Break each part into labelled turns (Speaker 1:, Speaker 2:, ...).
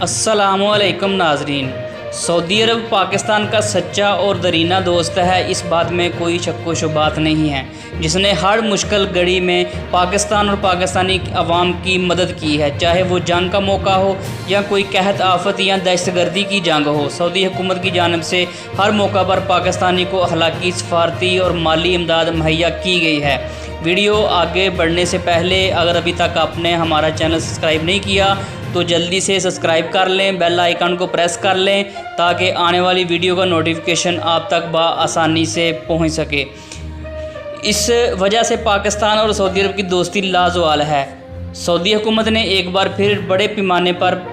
Speaker 1: अस्सलामुअलैकुम नाजरीन। सऊदी अरब पाकिस्तान का सच्चा और दरीना दोस्त है, इस बात में कोई शक व शुबात नहीं है। जिसने हर मुश्किल घड़ी में पाकिस्तान और पाकिस्तानी अवाम की मदद की है, चाहे वो जंग का मौका हो या कोई कहत आफत या दहशतगर्दी की जंग हो। सऊदी हुकूमत की जानिब से हर मौका पर पाकिस्तानी को अखलाकी, सफारती और माली इमदाद मुहैया की गई है। वीडियो आगे बढ़ने से पहले अगर अभी तक आपने हमारा चैनल सब्सक्राइब नहीं किया तो जल्दी से सब्सक्राइब कर लें, बेल आइकन को प्रेस कर लें ताकि आने वाली वीडियो का नोटिफिकेशन आप तक आसानी से पहुंच सके। इस वजह से पाकिस्तान और सऊदी अरब की दोस्ती लाजवाल है। सऊदी हुकूमत ने एक बार फिर बड़े पैमाने पर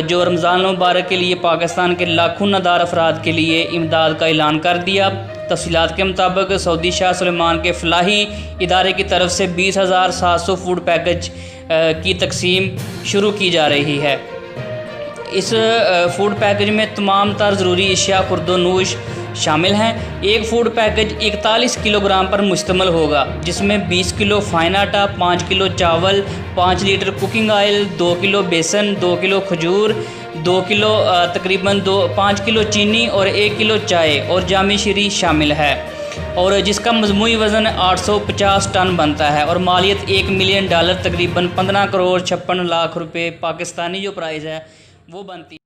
Speaker 1: जो रमज़ान मुबारक के लिए पाकिस्तान के लाखों नदार अफराद के लिए इमदाद का ऐलान कर दिया। तफसीलात के मुताबिक सऊदी शाह सुलेमान के फलाही इदारे की तरफ से 20,700 फूड पैकेज की तकसीम शुरू की जा रही है। इस फूड पैकेज में तमाम तर ज़रूरी अशिया खुर्दोनूश शामिल हैं। एक फूड पैकेज 41 किलोग्राम पर मुश्तमिल होगा, जिसमें 20 किलो फाइन आटा, 5 किलो चावल, 5 लीटर कुकिंग ऑयल, 2 किलो बेसन, 2 किलो खजूर, 2 किलो तकरीबन 5 किलो चीनी और 1 किलो चाय और जामी शीरी शामिल है, और जिसका मजमूई वज़न 850 टन बनता है और मालियत $1 मिलियन तकरीबन 15 करोड़ 56 लाख रुपए पाकिस्तानी जो प्राइस है वो बनती है।